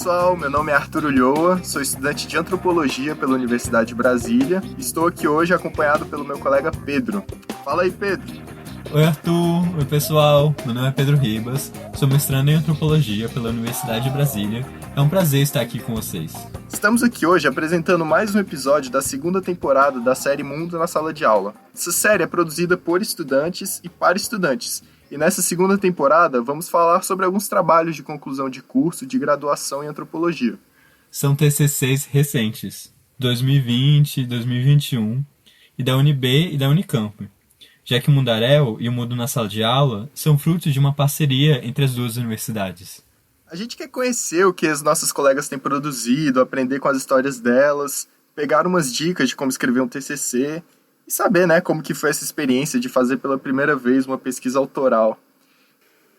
pessoal, meu nome é Arthur Ulloa, sou estudante de Antropologia pela Universidade de Brasília e estou aqui hoje acompanhado pelo meu colega Pedro. Fala aí, Pedro. Oi, Arthur. Oi, pessoal. Meu nome é Pedro Ribas, sou mestrando em Antropologia pela Universidade de Brasília. É um prazer estar aqui com vocês. Estamos aqui hoje apresentando mais um episódio da segunda temporada da série Mundo na Sala de Aula. Essa série é produzida por estudantes e para estudantes. E nessa segunda temporada, vamos falar sobre alguns trabalhos de conclusão de curso de graduação em antropologia. São TCCs recentes, 2020, 2021, e da UNB e da Unicamp, já que o Mundaréu e o Mundo na Sala de Aula são frutos de uma parceria entre as duas universidades. A gente quer conhecer o que os nossos colegas têm produzido, aprender com as histórias delas, pegar umas dicas de como escrever um TCC e saber, como que foi essa experiência de fazer pela primeira vez uma pesquisa autoral.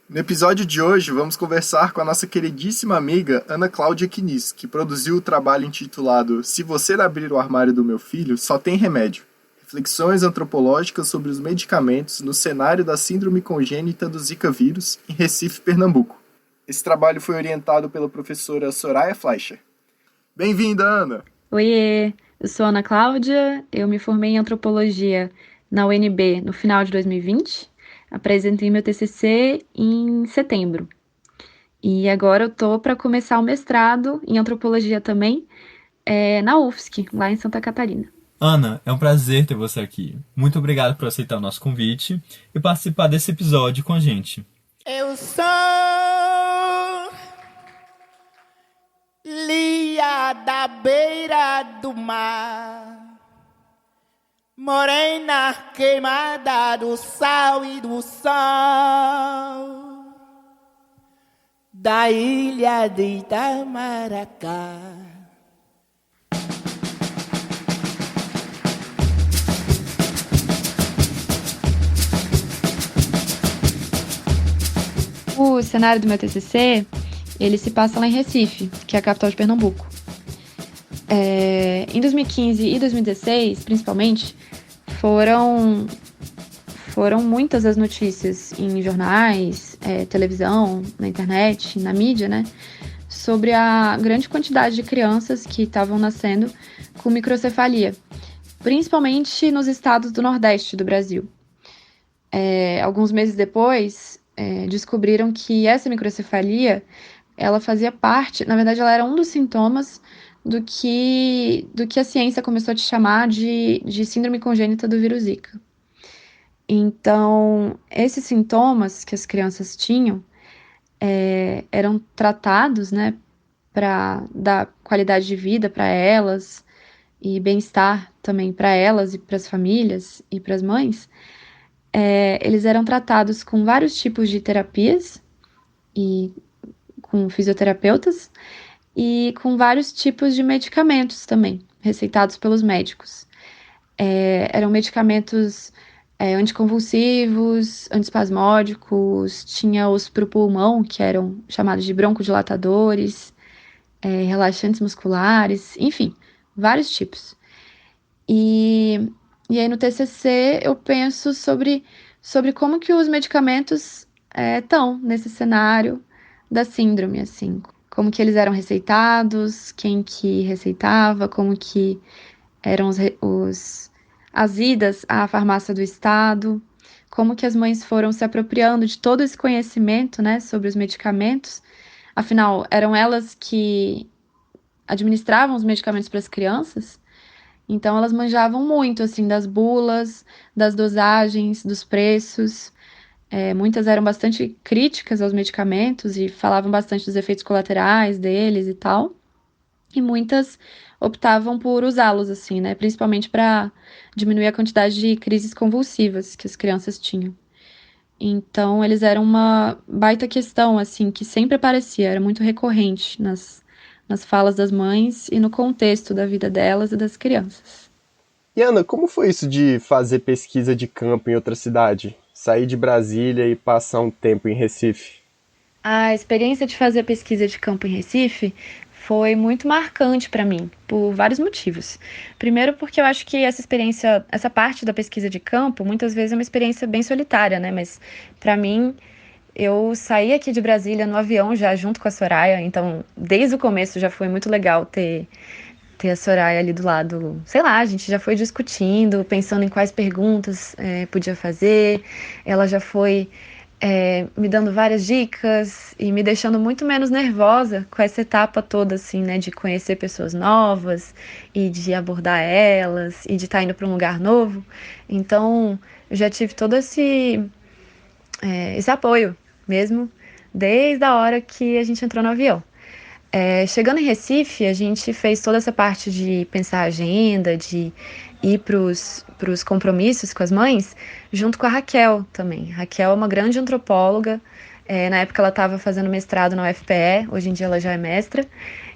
No episódio de hoje, vamos conversar com a nossa queridíssima amiga Ana Cláudia Quinis, que produziu o trabalho intitulado Se Você Abrir o Armário do Meu Filho, Só Tem Remédio. Reflexões antropológicas sobre os medicamentos no cenário da síndrome congênita do Zika vírus em Recife, Pernambuco. Esse trabalho foi orientado pela professora Soraya Fleischer. Bem-vinda, Ana! Oiê, eu sou Ana Cláudia, eu me formei em antropologia na UNB no final de 2020, apresentei meu TCC em setembro. E agora eu tô para começar o mestrado em antropologia também, na UFSC, lá em Santa Catarina. Ana, é um prazer ter você aqui. Muito obrigado por aceitar o nosso convite e participar desse episódio com a gente. Eu sou Lia da beira do mar, morena queimada do sal e do sol, da ilha de Itamaracá. O cenário do meu TCC, ele se passa lá em Recife, que é a capital de Pernambuco. Em 2015 e 2016, principalmente, foram muitas as notícias em jornais, televisão, na internet, na mídia, sobre a grande quantidade de crianças que estavam nascendo com microcefalia, principalmente nos estados do Nordeste do Brasil. Alguns meses depois, descobriram que essa microcefalia, ela fazia parte, na verdade ela era um dos sintomas do que a ciência começou a te chamar de síndrome congênita do vírus Zika. Então, esses sintomas que as crianças tinham eram tratados, para dar qualidade de vida para elas e bem-estar também para elas e para as famílias e para as mães. Eles eram tratados com vários tipos de terapias e com fisioterapeutas e com vários tipos de medicamentos também, receitados pelos médicos. Eram medicamentos anticonvulsivos, antiespasmódicos, tinha os para o pulmão, que eram chamados de broncodilatadores, relaxantes musculares, enfim, vários tipos. E aí no TCC eu penso sobre como que os medicamentos estão nesse cenário da síndrome, assim. Como que eles eram receitados, quem que receitava, como que eram as idas à farmácia do estado, como que as mães foram se apropriando de todo esse conhecimento, sobre os medicamentos. Afinal, eram elas que administravam os medicamentos para as crianças. Então, elas manjavam muito, assim, das bulas, das dosagens, dos preços. Muitas eram bastante críticas aos medicamentos e falavam bastante dos efeitos colaterais deles e tal. E muitas optavam por usá-los, assim, principalmente para diminuir a quantidade de crises convulsivas que as crianças tinham. Então, eles eram uma baita questão, assim, que sempre aparecia, era muito recorrente nas falas das mães e no contexto da vida delas e das crianças. E Ana, como foi isso de fazer pesquisa de campo em outra cidade? Sair de Brasília e passar um tempo em Recife? A experiência de fazer pesquisa de campo em Recife foi muito marcante para mim, por vários motivos. Primeiro porque eu acho que essa parte da pesquisa de campo, muitas vezes é uma experiência bem solitária, mas para mim eu saí aqui de Brasília no avião já junto com a Soraya, então desde o começo já foi muito legal ter a Soraya ali do lado. Sei lá, a gente já foi discutindo, pensando em quais perguntas podia fazer. Ela já foi me dando várias dicas e me deixando muito menos nervosa com essa etapa toda, assim, né, de conhecer pessoas novas e de abordar elas e de estar indo para um lugar novo. Então, eu já tive todo esse apoio mesmo, desde a hora que a gente entrou no avião. Chegando em Recife, a gente fez toda essa parte de pensar a agenda, de ir para os compromissos com as mães, junto com a Raquel também. Raquel é uma grande antropóloga. Na época ela estava fazendo mestrado na UFPE, hoje em dia ela já é mestra.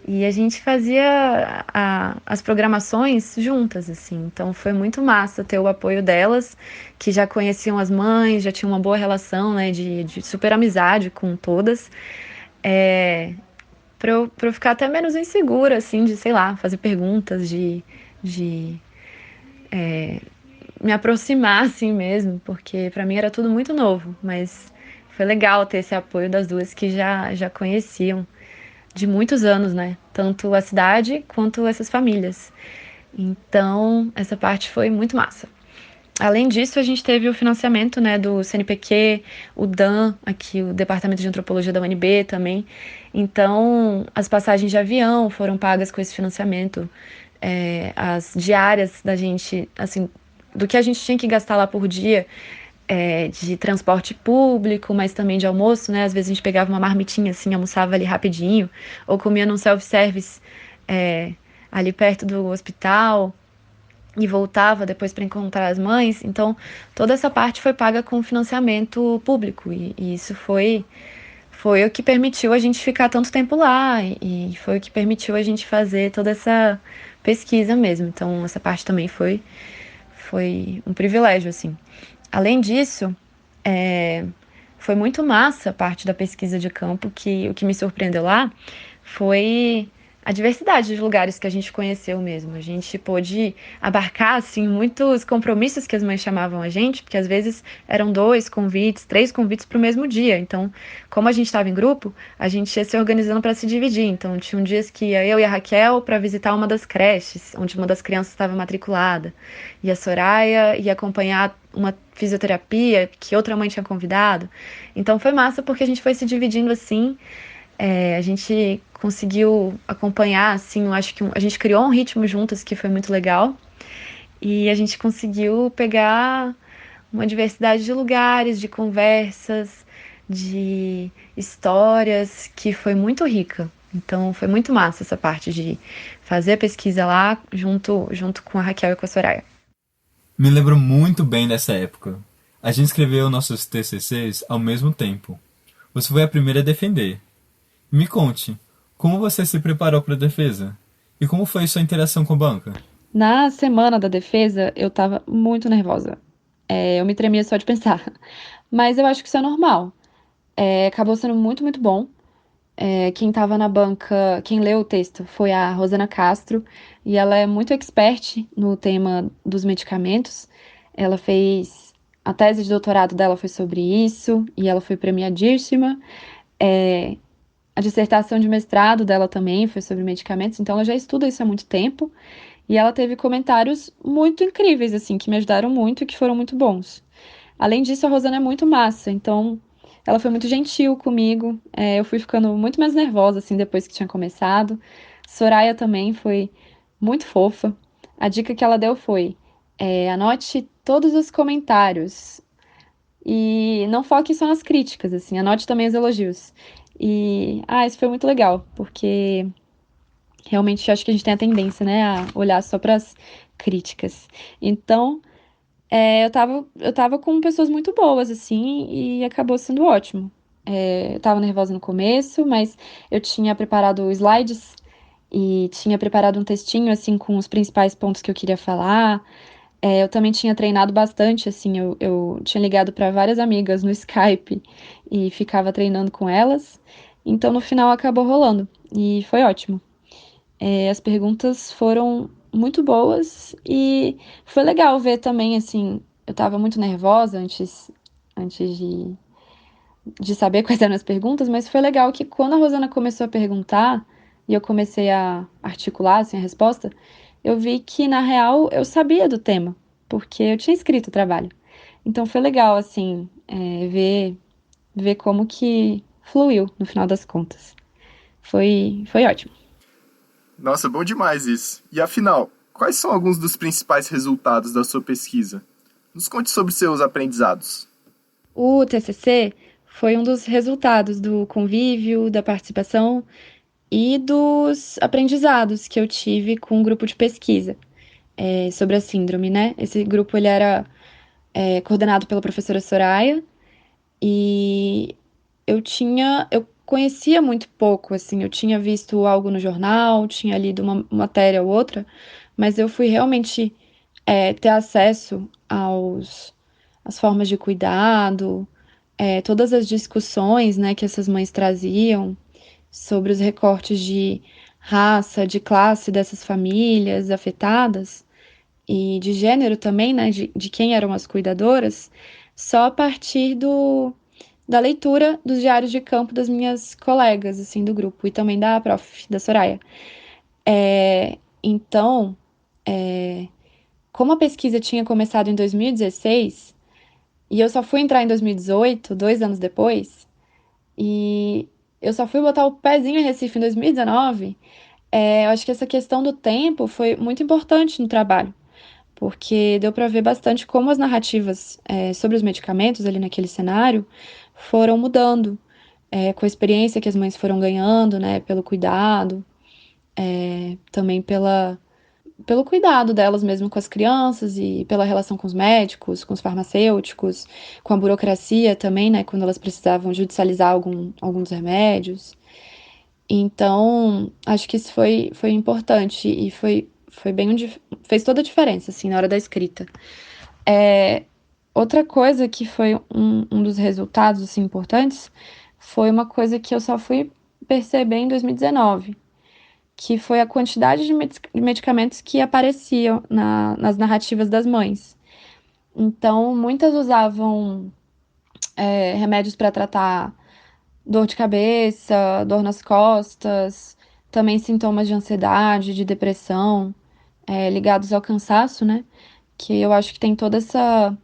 E a gente fazia as programações juntas, assim. Então foi muito massa ter o apoio delas, que já conheciam as mães, já tinham uma boa relação, né, de super amizade com todas. Pra eu ficar até menos insegura, assim, de, sei lá, fazer perguntas, de me aproximar, assim mesmo, porque pra mim era tudo muito novo, mas foi legal ter esse apoio das duas que já conheciam de muitos anos, né? Tanto a cidade quanto essas famílias. Então, essa parte foi muito massa. Além disso, a gente teve o financiamento, né, do CNPq, o DAN, aqui o Departamento de Antropologia da UNB também. Então, as passagens de avião foram pagas com esse financiamento. As diárias da gente, assim, do que a gente tinha que gastar lá por dia, de transporte público, mas também de almoço, né? Às vezes a gente pegava uma marmitinha, assim, almoçava ali rapidinho, ou comia num self-service, ali perto do hospital e voltava depois para encontrar as mães. Então, toda essa parte foi paga com financiamento público e isso foi o que permitiu a gente ficar tanto tempo lá e foi o que permitiu a gente fazer toda essa pesquisa mesmo. Então, essa parte também foi um privilégio, assim. Além disso, foi muito massa a parte da pesquisa de campo, que o que me surpreendeu lá foi a diversidade de lugares que a gente conheceu mesmo. A gente pôde abarcar, assim, muitos compromissos que as mães chamavam a gente, porque às vezes eram 2 convites, 3 convites para o mesmo dia. Então, como a gente estava em grupo, a gente ia se organizando para se dividir. Então, tinham dias que ia eu e a Raquel para visitar uma das creches, onde uma das crianças estava matriculada. E a Soraya ia acompanhar uma fisioterapia que outra mãe tinha convidado. Então, foi massa porque a gente foi se dividindo assim. A gente conseguiu acompanhar, assim, eu acho que a gente criou um ritmo juntas que foi muito legal. E a gente conseguiu pegar uma diversidade de lugares, de conversas, de histórias, que foi muito rica. Então foi muito massa essa parte de fazer a pesquisa lá junto com a Raquel e com a Soraya. Me lembro muito bem dessa época. A gente escreveu nossos TCCs ao mesmo tempo. Você foi a primeira a defender. Me conte, como você se preparou para a defesa? E como foi sua interação com a banca? Na semana da defesa, eu tava muito nervosa. Eu me tremia só de pensar. Mas eu acho que isso é normal. Acabou sendo muito, muito bom. Quem estava na banca, quem leu o texto foi a Rosana Castro, e ela é muito expert no tema dos medicamentos. Ela fez a tese de doutorado dela foi sobre isso, e ela foi premiadíssima. A dissertação de mestrado dela também foi sobre medicamentos, então ela já estuda isso há muito tempo, e ela teve comentários muito incríveis, assim, que me ajudaram muito e que foram muito bons. Além disso, a Rosana é muito massa, então ela foi muito gentil comigo. Eu fui ficando muito mais nervosa, assim, depois que tinha começado. Soraya também foi muito fofa. A dica que ela deu foi: anote todos os comentários e não foque só nas críticas, assim, anote também os elogios. Isso foi muito legal, porque realmente eu acho que a gente tem a tendência, né, a olhar só para as críticas. Então, eu tava com pessoas muito boas, assim, e acabou sendo ótimo. Eu tava nervosa no começo, mas eu tinha preparado slides e tinha preparado um textinho, assim, com os principais pontos que eu queria falar. Eu também tinha treinado bastante, assim, eu tinha ligado para várias amigas no Skype e ficava treinando com elas. Então, no final, acabou rolando e foi ótimo. As perguntas foram muito boas e foi legal ver também, assim, eu tava muito nervosa antes de saber quais eram as perguntas, mas foi legal que quando a Rosana começou a perguntar e eu comecei a articular assim, a resposta, eu vi que, na real, eu sabia do tema, porque eu tinha escrito o trabalho. Então foi legal, assim, ver como que fluiu no final das contas. Foi ótimo. Nossa, bom demais isso. E afinal, quais são alguns dos principais resultados da sua pesquisa? Nos conte sobre seus aprendizados. O TCC foi um dos resultados do convívio, da participação e dos aprendizados que eu tive com um grupo de pesquisa sobre a síndrome, né? Esse grupo ele era coordenado pela professora Soraya e eu conhecia muito pouco, assim, eu tinha visto algo no jornal, tinha lido uma matéria ou outra, mas eu fui realmente ter acesso às formas de cuidado, todas as discussões, né, que essas mães traziam sobre os recortes de raça, de classe dessas famílias afetadas e de gênero também, né, de quem eram as cuidadoras, só a partir da leitura dos diários de campo das minhas colegas, assim, do grupo, e também da prof, da Soraya. Então, como a pesquisa tinha começado em 2016, e eu só fui entrar em 2018, 2 anos depois, e eu só fui botar o pezinho em Recife em 2019, eu acho que essa questão do tempo foi muito importante no trabalho, porque deu para ver bastante como as narrativas sobre os medicamentos ali naquele cenário foram mudando, com a experiência que as mães foram ganhando, né, pelo cuidado, também pelo cuidado delas mesmo com as crianças e pela relação com os médicos, com os farmacêuticos, com a burocracia também, né, quando elas precisavam judicializar alguns remédios. Então, acho que isso foi importante e foi bem fez toda a diferença, assim, na hora da escrita. Outra coisa que foi um dos resultados, assim, importantes foi uma coisa que eu só fui perceber em 2019, que foi a quantidade de medicamentos que apareciam nas narrativas das mães. Então, muitas usavam remédios para tratar dor de cabeça, dor nas costas, também sintomas de ansiedade, de depressão, ligados ao cansaço, né? Que eu acho que tem toda essa.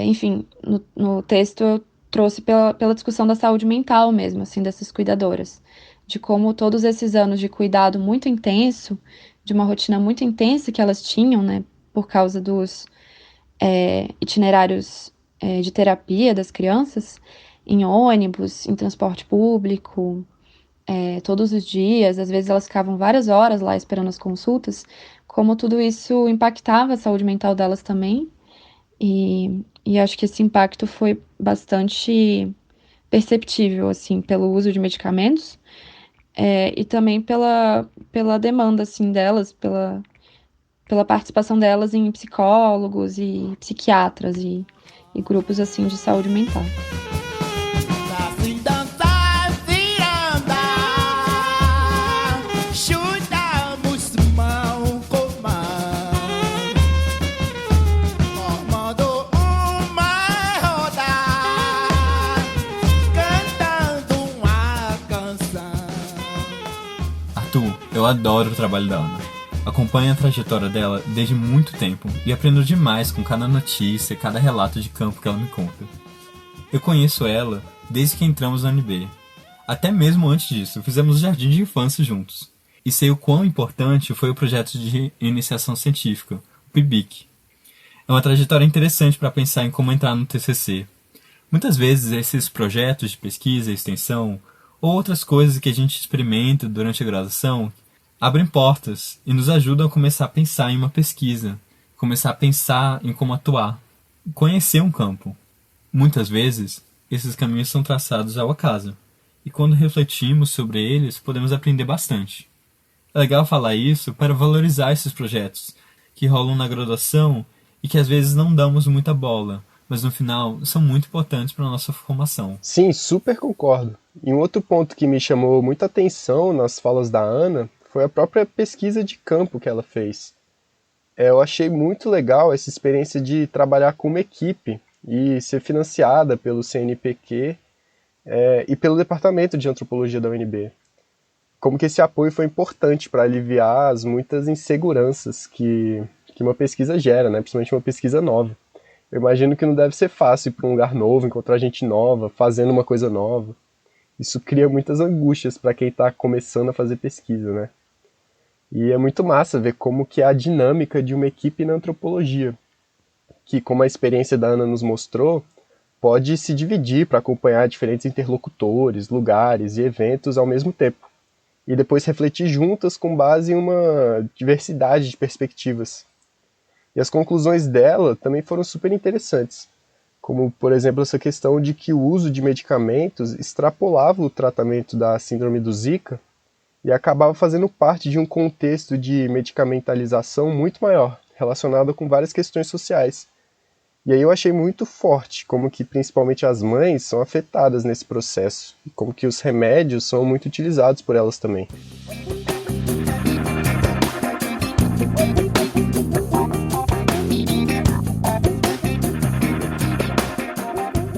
Enfim, no texto eu trouxe pela discussão da saúde mental mesmo, assim, dessas cuidadoras. De como todos esses anos de cuidado muito intenso, de uma rotina muito intensa que elas tinham, né? Por causa dos itinerários de terapia das crianças, em ônibus, em transporte público, todos os dias, às vezes elas ficavam várias horas lá esperando as consultas, como tudo isso impactava a saúde mental delas também, e acho que esse impacto foi bastante perceptível, assim, pelo uso de medicamentos, e também pela demanda, assim, delas, pela participação delas em psicólogos e psiquiatras e grupos, assim, de saúde mental. Assim dançar, se andar, chutamos mão com mão, formando uma roda, cantando uma canção. Arthur, eu adoro o trabalho da Ana. Acompanho a trajetória dela desde muito tempo e aprendo demais com cada notícia, cada relato de campo que ela me conta. Eu conheço ela desde que entramos na UNB. Até mesmo antes disso, fizemos o jardim de infância juntos. E sei o quão importante foi o projeto de iniciação científica, o PIBIC. É uma trajetória interessante para pensar em como entrar no TCC. Muitas vezes esses projetos de pesquisa e extensão, ou outras coisas que a gente experimenta durante a graduação, abrem portas e nos ajudam a começar a pensar em uma pesquisa, começar a pensar em como atuar, conhecer um campo. Muitas vezes, esses caminhos são traçados ao acaso, e quando refletimos sobre eles, podemos aprender bastante. É legal falar isso para valorizar esses projetos, que rolam na graduação e que às vezes não damos muita bola, mas no final são muito importantes para a nossa formação. Sim, super concordo. E um outro ponto que me chamou muita atenção nas falas da Ana foi a própria pesquisa de campo que ela fez. Eu achei muito legal essa experiência de trabalhar com uma equipe e ser financiada pelo CNPq e pelo Departamento de Antropologia da UNB. Como que esse apoio foi importante para aliviar as muitas inseguranças que uma pesquisa gera, né? Principalmente uma pesquisa nova. Eu imagino que não deve ser fácil ir para um lugar novo, encontrar gente nova, fazendo uma coisa nova. Isso cria muitas angústias para quem está começando a fazer pesquisa, né? E é muito massa ver como que é a dinâmica de uma equipe na antropologia, que, como a experiência da Ana nos mostrou, pode se dividir para acompanhar diferentes interlocutores, lugares e eventos ao mesmo tempo, e depois refletir juntas com base em uma diversidade de perspectivas. E as conclusões dela também foram super interessantes, como, por exemplo, essa questão de que o uso de medicamentos extrapolava o tratamento da síndrome do Zika e acabava fazendo parte de um contexto de medicamentalização muito maior, relacionado com várias questões sociais. E aí eu achei muito forte como que principalmente as mães são afetadas nesse processo, e como que os remédios são muito utilizados por elas também.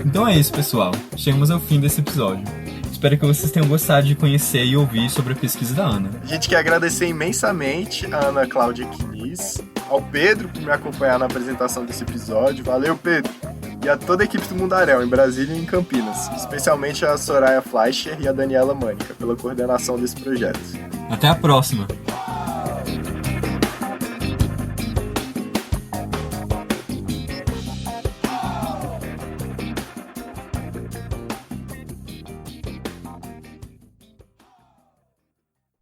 Então é isso, pessoal. Chegamos ao fim desse episódio. Espero que vocês tenham gostado de conhecer e ouvir sobre a pesquisa da Ana. A gente quer agradecer imensamente a Ana Cláudia Quinis, ao Pedro por me acompanhar na apresentação desse episódio. Valeu, Pedro! E a toda a equipe do Mundaréu, em Brasília e em Campinas, especialmente a Soraya Fleischer e a Daniela Mânica, pela coordenação desse projeto. Até a próxima!